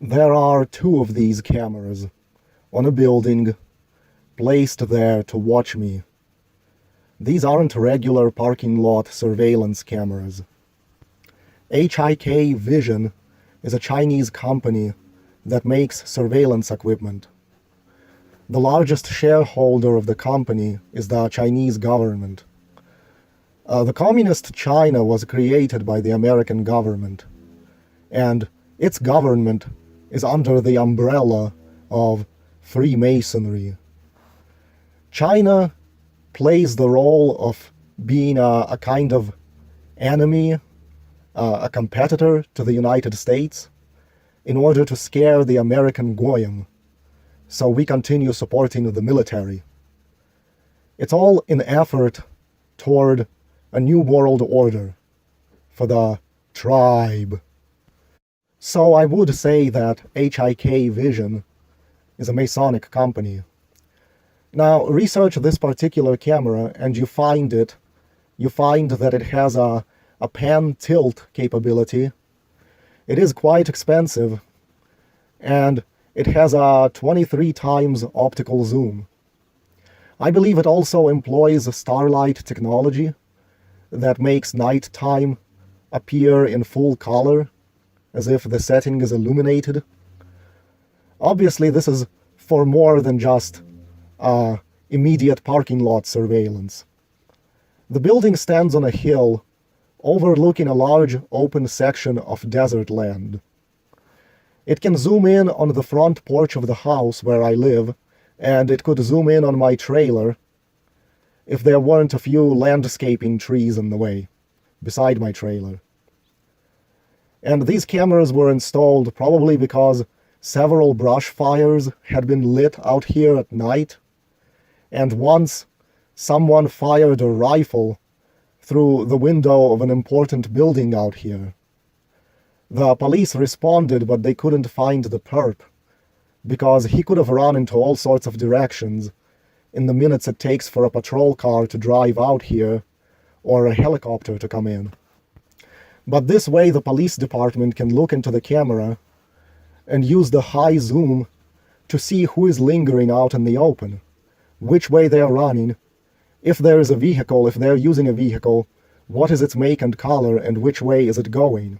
There are two of these cameras on a building, placed there to watch me. These aren't regular parking lot surveillance cameras. HIK Vision is a Chinese company that makes surveillance equipment. The largest shareholder of the company is the Chinese government. The Communist China was created by the American government, and its government is under the umbrella of Freemasonry. China plays the role of being a kind of enemy, a competitor to the United States, in order to scare the American Goyim, so we continue supporting the military. It's all in effort toward a new world order for the tribe. So I would say that HIK Vision is a Masonic company. Now, research this particular camera and you find that it has a pan tilt capability. It is quite expensive, and it has a 23 times optical zoom. I believe it also employs starlight technology that makes nighttime appear in full color, as if the setting is illuminated. Obviously, this is for more than just immediate parking lot surveillance. The building stands on a hill overlooking a large open section of desert land. It can zoom in on the front porch of the house where I live, and it could zoom in on my trailer if there weren't a few landscaping trees in the way, beside my trailer. And these cameras were installed probably because several brush fires had been lit out here at night, and once someone fired a rifle through the window of an important building out here. The police responded, but they couldn't find the perp, because he could have run into all sorts of directions in the minutes it takes for a patrol car to drive out here, or a helicopter to come in. But this way the police department can look into the camera and use the high zoom to see who is lingering out in the open, which way they are running, if there is a vehicle, if they're using a vehicle, what is its make and color, and which way is it going.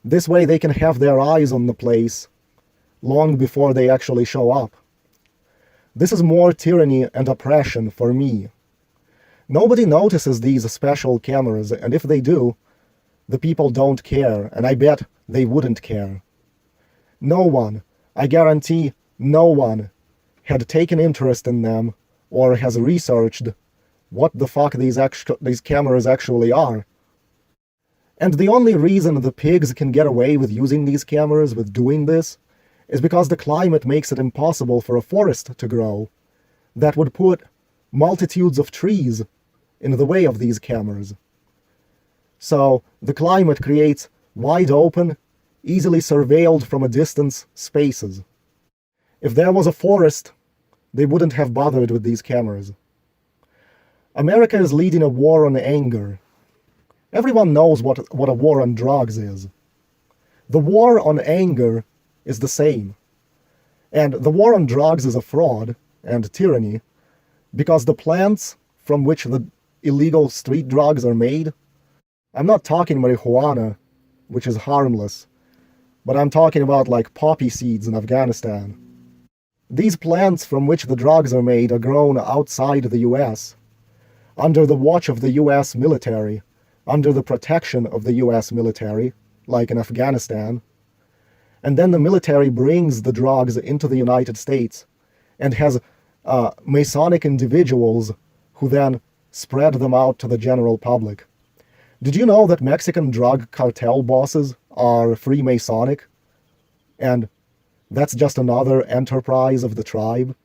This way they can have their eyes on the place long before they actually show up. This is more tyranny and oppression for me. Nobody notices these special cameras, and if they do, the people don't care, and I bet they wouldn't care. No one, I guarantee no one, had taken interest in them or has researched what the fuck these cameras actually are. And the only reason the pigs can get away with using these cameras, with doing this, is because the climate makes it impossible for a forest to grow that would put multitudes of trees in the way of these cameras. So the climate creates wide open, easily surveilled from a distance spaces. If there was a forest, they wouldn't have bothered with these cameras. America is leading a war on anger. Everyone knows what a war on drugs is. The war on anger is the same. And the war on drugs is a fraud and tyranny because the plants from which the illegal street drugs are made, I'm not talking marijuana, which is harmless, but I'm talking about like poppy seeds in Afghanistan. These plants from which the drugs are made are grown outside the US, under the watch of the US military, under the protection of the US military, like in Afghanistan. And then the military brings the drugs into the United States and has Masonic individuals who then spread them out to the general public. Did you know that Mexican drug cartel bosses are Freemasonic? And that's just another enterprise of the tribe?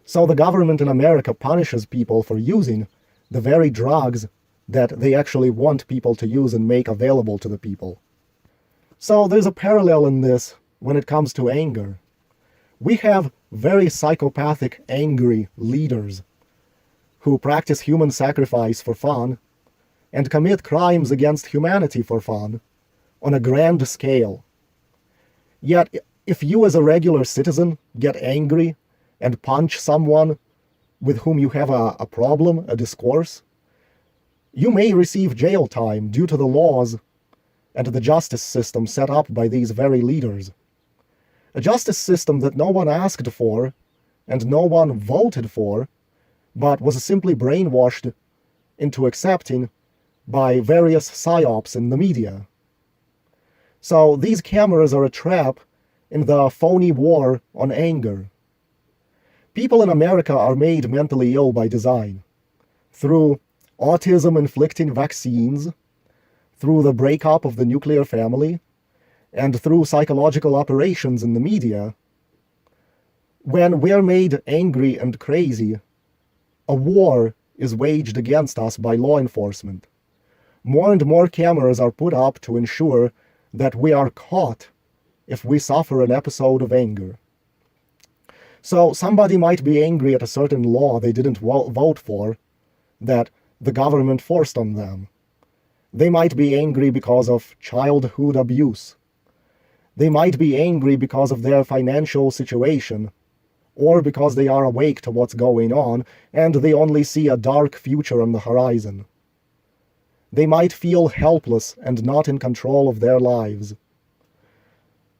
So the government in America punishes people for using the very drugs that they actually want people to use and make available to the people. So there's a parallel in this when it comes to anger. We have very psychopathic, angry leaders who practice human sacrifice for fun and commit crimes against humanity for fun on a grand scale. Yet, if you as a regular citizen get angry and punch someone with whom you have a problem, a discourse, you may receive jail time due to the laws and the justice system set up by these very leaders. A justice system that no one asked for and no one voted for, but was simply brainwashed into accepting by various psyops in the media. So these cameras are a trap in the phony war on anger. People in America are made mentally ill by design, through autism-inflicting vaccines, through the breakup of the nuclear family, and through psychological operations in the media. When we're made angry and crazy, a war is waged against us by law enforcement. More and more cameras are put up to ensure that we are caught if we suffer an episode of anger. So somebody might be angry at a certain law they didn't vote for, that the government forced on them. They might be angry because of childhood abuse. They might be angry because of their financial situation, or because they are awake to what's going on and they only see a dark future on the horizon. They might feel helpless and not in control of their lives.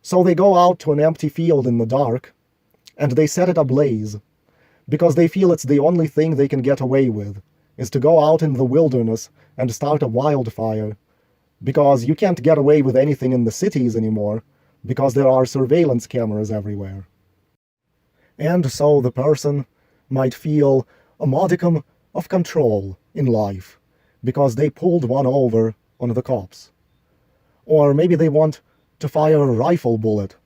So they go out to an empty field in the dark, and they set it ablaze, because they feel it's the only thing they can get away with, is to go out in the wilderness and start a wildfire, because you can't get away with anything in the cities anymore, because there are surveillance cameras everywhere. And so the person might feel a modicum of control in life, because they pulled one over on the cops. Or maybe they want to fire a rifle bullet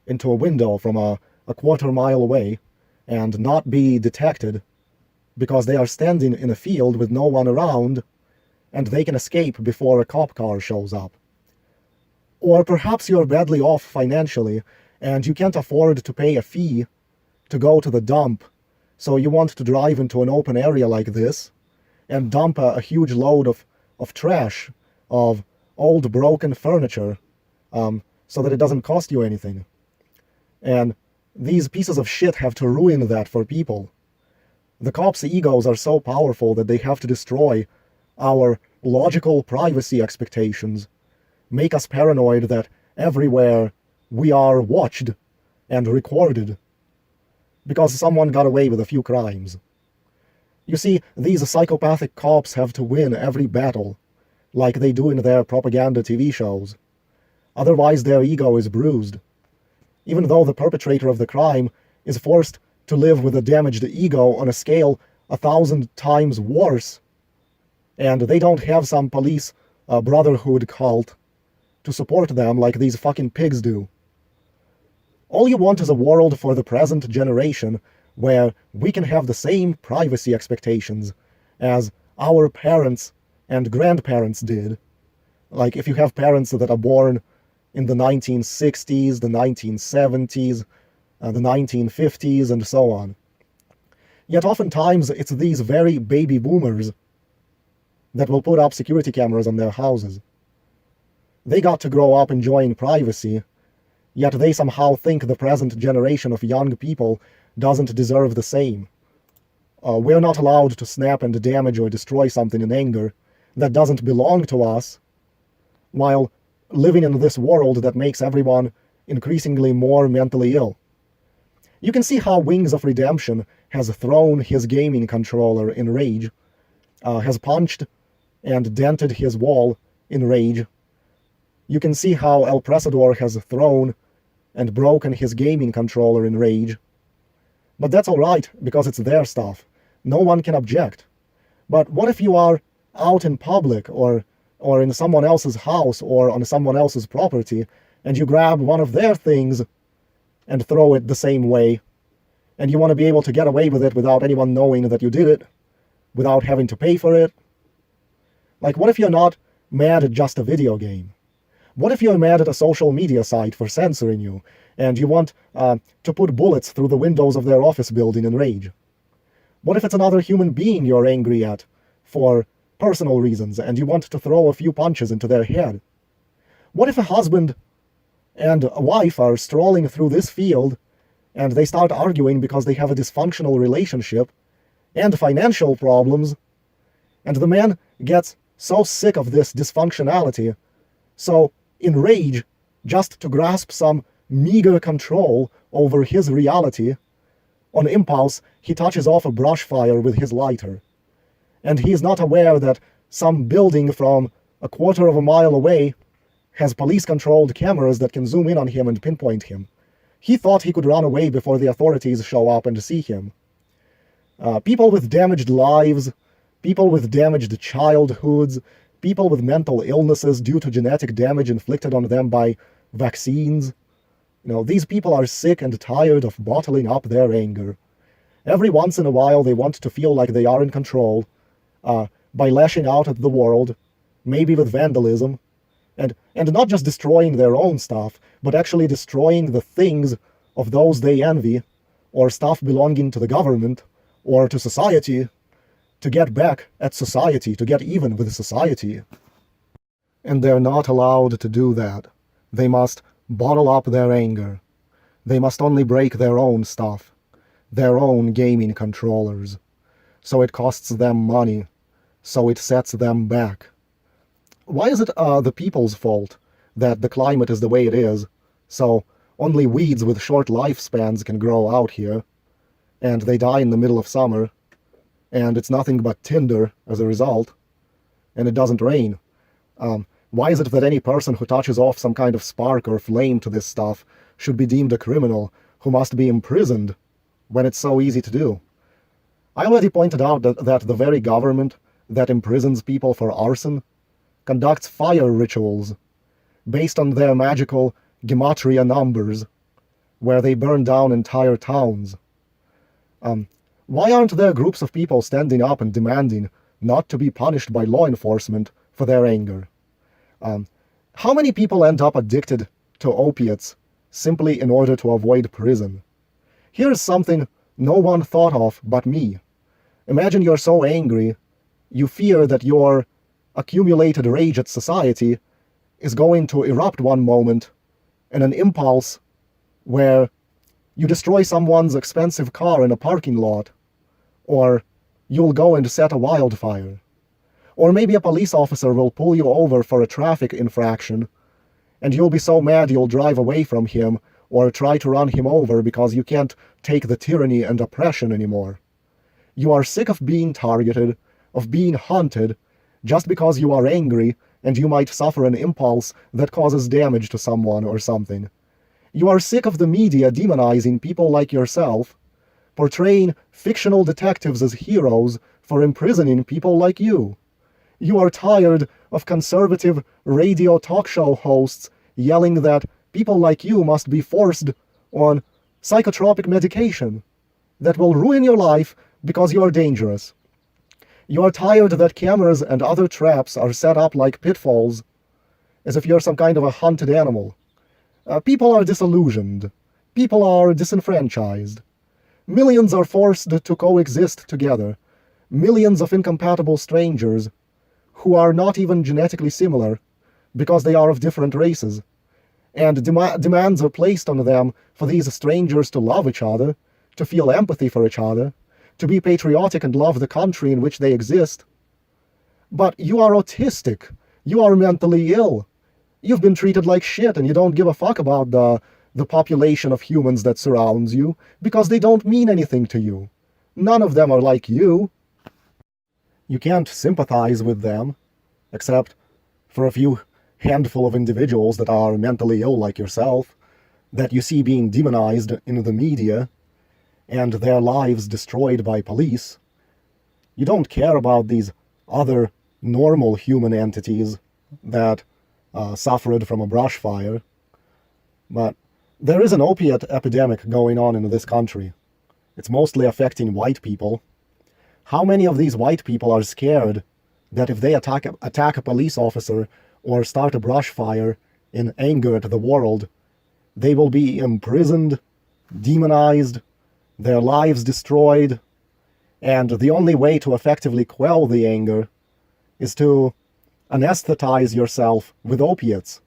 into a window from a quarter-mile away and not be detected because they are standing in a field with no one around and they can escape before a cop car shows up. Or perhaps you're badly off financially and you can't afford to pay a fee to go to the dump, so you want to drive into an open area like this and dump a huge load of trash, of old broken furniture, so that it doesn't cost you anything. And these pieces of shit have to ruin that for people. The cops' egos are so powerful that they have to destroy our logical privacy expectations, make us paranoid that everywhere we are watched and recorded, because someone got away with a few crimes. You see, these psychopathic cops have to win every battle, like they do in their propaganda TV shows. Otherwise their ego is bruised. Even though the perpetrator of the crime is forced to live with a damaged ego on a scale 1,000 times worse, and they don't have some police brotherhood cult to support them like these fucking pigs do. All you want is a world for the present generation where we can have the same privacy expectations as our parents and grandparents did. Like if you have parents that are born in the 1960s, the 1970s, the 1950s, and so on. Yet oftentimes it's these very baby boomers that will put up security cameras on their houses. They got to grow up enjoying privacy, yet they somehow think the present generation of young people doesn't deserve the same. We're not allowed to snap and damage or destroy something in anger that doesn't belong to us, while living in this world that makes everyone increasingly more mentally ill. You can see how Wings of Redemption has thrown his gaming controller in rage, has punched and dented his wall in rage. You can see how El Presador has thrown and broken his gaming controller in rage. But that's alright, because it's their stuff. No one can object. But what if you are out in public, or in someone else's house, or on someone else's property, and you grab one of their things and throw it the same way, and you want to be able to get away with it without anyone knowing that you did it, without having to pay for it? Like, what if you're not mad at just a video game? What if you're mad at a social media site for censoring you, and you want to put bullets through the windows of their office building in rage? What if it's another human being you're angry at for personal reasons, and you want to throw a few punches into their head? What if a husband and a wife are strolling through this field, and they start arguing because they have a dysfunctional relationship and financial problems, and the man gets so sick of this dysfunctionality, so in rage, just to grasp some meager control over his reality, on impulse, he touches off a brush fire with his lighter. And he is not aware that some building from a quarter of a mile away has police-controlled cameras that can zoom in on him and pinpoint him. He thought he could run away before the authorities show up and see him. People with damaged lives, people with damaged childhoods, people with mental illnesses due to genetic damage inflicted on them by vaccines. These people are sick and tired of bottling up their anger. Every once in a while they want to feel like they are in control, by lashing out at the world, maybe with vandalism, and not just destroying their own stuff, but actually destroying the things of those they envy, or stuff belonging to the government, or to society, to get back at society, to get even with society. And they're not allowed to do that. They must bottle up their anger. They must only break their own stuff, their own gaming controllers. So it costs them money, so it sets them back. Why is it the people's fault that the climate is the way it is, so only weeds with short lifespans can grow out here, and they die in the middle of summer, and it's nothing but tinder as a result, and it doesn't rain? Why is it that any person who touches off some kind of spark or flame to this stuff should be deemed a criminal who must be imprisoned when it's so easy to do? I already pointed out that the very government that imprisons people for arson conducts fire rituals based on their magical gematria numbers, where they burn down entire towns. Why aren't there groups of people standing up and demanding not to be punished by law enforcement for their anger? How many people end up addicted to opiates simply in order to avoid prison? Here's something no one thought of but me. Imagine you're so angry, you fear that your accumulated rage at society is going to erupt one moment in an impulse where you destroy someone's expensive car in a parking lot, or you'll go and set a wildfire. Or maybe a police officer will pull you over for a traffic infraction, and you'll be so mad you'll drive away from him or try to run him over because you can't take the tyranny and oppression anymore. You are sick of being targeted, of being hunted, just because you are angry and you might suffer an impulse that causes damage to someone or something. You are sick of the media demonizing people like yourself, portraying fictional detectives as heroes for imprisoning people like you. You are tired of conservative radio talk show hosts yelling that people like you must be forced on psychotropic medication that will ruin your life because you are dangerous. You are tired that cameras and other traps are set up like pitfalls, as if you're some kind of a hunted animal. People are disillusioned. People are disenfranchised. Millions are forced to coexist together. Millions of incompatible strangers who are not even genetically similar because they are of different races. And demands are placed on them for these strangers to love each other, to feel empathy for each other, to be patriotic and love the country in which they exist. But you are autistic. You are mentally ill. You've been treated like shit and you don't give a fuck about the population of humans that surrounds you because they don't mean anything to you. None of them are like you. You can't sympathize with them, except for a few handful of individuals that are mentally ill like yourself, that you see being demonized in the media, and their lives destroyed by police. You don't care about these other normal human entities that suffered from a brush fire. But there is an opiate epidemic going on in this country. It's mostly affecting white people. How many of these white people are scared that if they attack a police officer or start a brush fire in anger at the world, they will be imprisoned, demonized, their lives destroyed, and the only way to effectively quell the anger is to anesthetize yourself with opiates.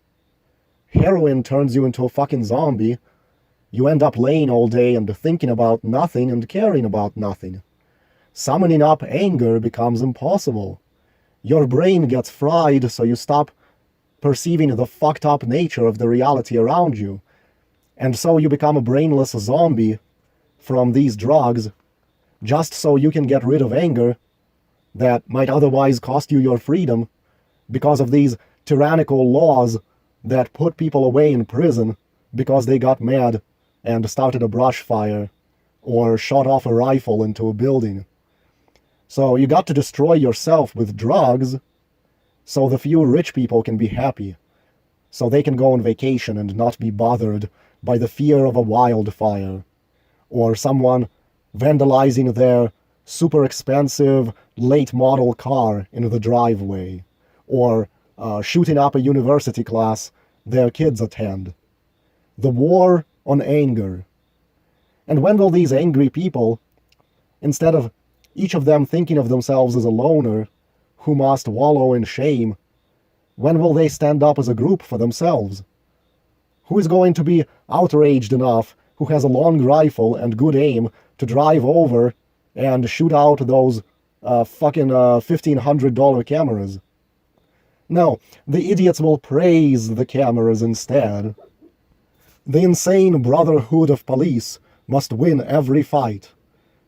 Heroin turns you into a fucking zombie. You end up laying all day and thinking about nothing and caring about nothing. Summoning up anger becomes impossible. Your brain gets fried, so you stop perceiving the fucked up nature of the reality around you. And so you become a brainless zombie from these drugs, just so you can get rid of anger that might otherwise cost you your freedom because of these tyrannical laws that put people away in prison because they got mad and started a brush fire or shot off a rifle into a building. So you got to destroy yourself with drugs so the few rich people can be happy, so they can go on vacation and not be bothered by the fear of a wildfire or someone vandalizing their super expensive late model car in the driveway, or shooting up a university class their kids attend. The war on anger. And when will these angry people, instead of each of them thinking of themselves as a loner who must wallow in shame, when will they stand up as a group for themselves? Who is going to be outraged enough, who has a long rifle and good aim, to drive over and shoot out those fucking $1,500 cameras? No, the idiots will praise the cameras instead. The insane brotherhood of police must win every fight,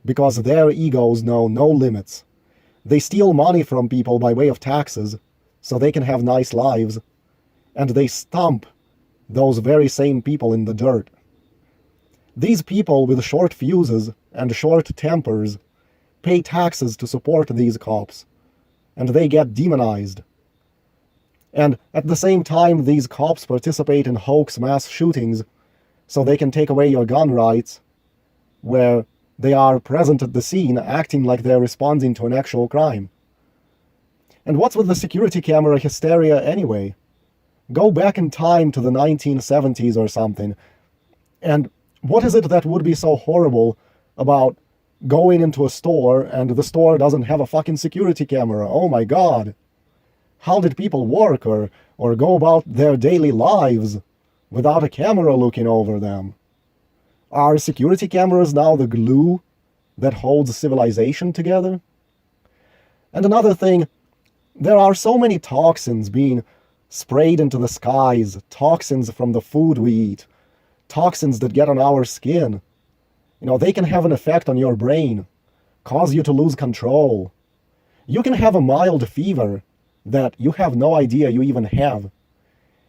because their egos know no limits. They steal money from people by way of taxes, so they can have nice lives, and they stomp those very same people in the dirt. These people with short fuses and short tempers pay taxes to support these cops, and they get demonized. And at the same time, these cops participate in hoax mass shootings so they can take away your gun rights, where they are present at the scene acting like they're responding to an actual crime. And what's with the security camera hysteria anyway? Go back in time to the 1970s or something, and what is it that would be so horrible about going into a store and the store doesn't have a fucking security camera? Oh my god. How did people work or go about their daily lives without a camera looking over them? Are security cameras now the glue that holds civilization together? And another thing, there are so many toxins being sprayed into the skies, toxins from the food we eat, toxins that get on our skin. They can have an effect on your brain, cause you to lose control. You can have a mild fever that you have no idea you even have.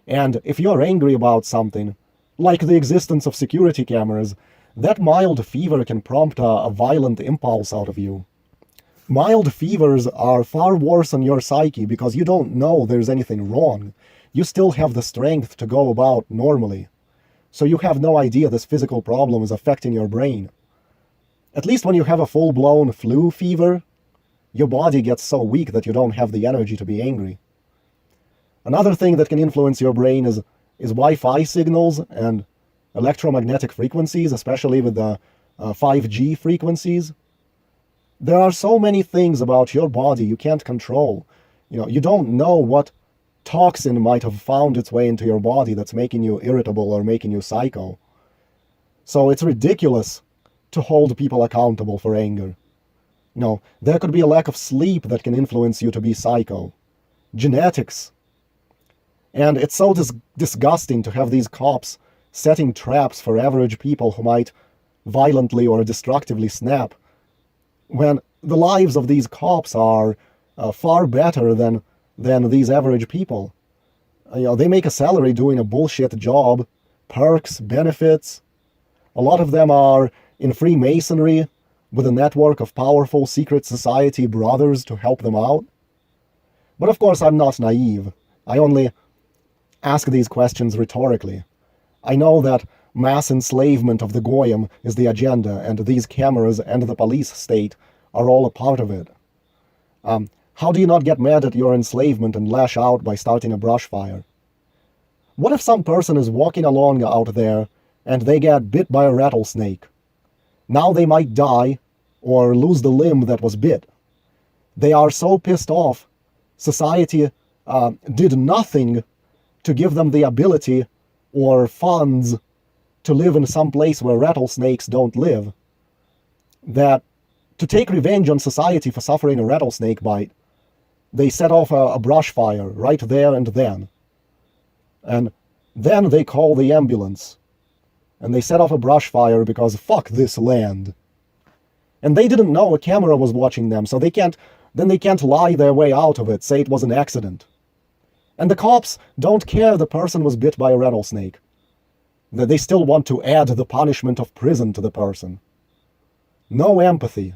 And if you're angry about something, like the existence of security cameras, that mild fever can prompt a violent impulse out of you. Mild fevers are far worse on your psyche because you don't know there's anything wrong. You still have the strength to go about normally. So you have no idea this physical problem is affecting your brain. At least when you have a full-blown flu fever, your body gets so weak that you don't have the energy to be angry. Another thing that can influence your brain is Wi-Fi signals and electromagnetic frequencies, especially with the 5G frequencies. There are so many things about your body you can't control. You don't know what toxin might have found its way into your body that's making you irritable or making you psycho. So it's ridiculous to hold people accountable for anger. There could be a lack of sleep that can influence you to be psycho. Genetics. And it's so disgusting to have these cops setting traps for average people who might violently or destructively snap, when the lives of these cops are far better than these average people. They make a salary doing a bullshit job, perks, benefits. A lot of them are in Freemasonry with a network of powerful secret society brothers to help them out. But of course I'm not naive. I only ask these questions rhetorically. I know that mass enslavement of the Goyim is the agenda, and these cameras and the police state are all a part of it. How do you not get mad at your enslavement and lash out by starting a brush fire? What if some person is walking along out there and they get bit by a rattlesnake? Now they might die or lose the limb that was bit. They are so pissed off, society did nothing to give them the ability or funds to live in some place where rattlesnakes don't live, that to take revenge on society for suffering a rattlesnake bite, they set off a brush fire right there and then. And then they call the ambulance. And they set off a brush fire because fuck this land. And they didn't know a camera was watching them, so they can't lie their way out of it, say it was an accident. And the cops don't care the person was bit by a rattlesnake. They still want to add the punishment of prison to the person. No empathy.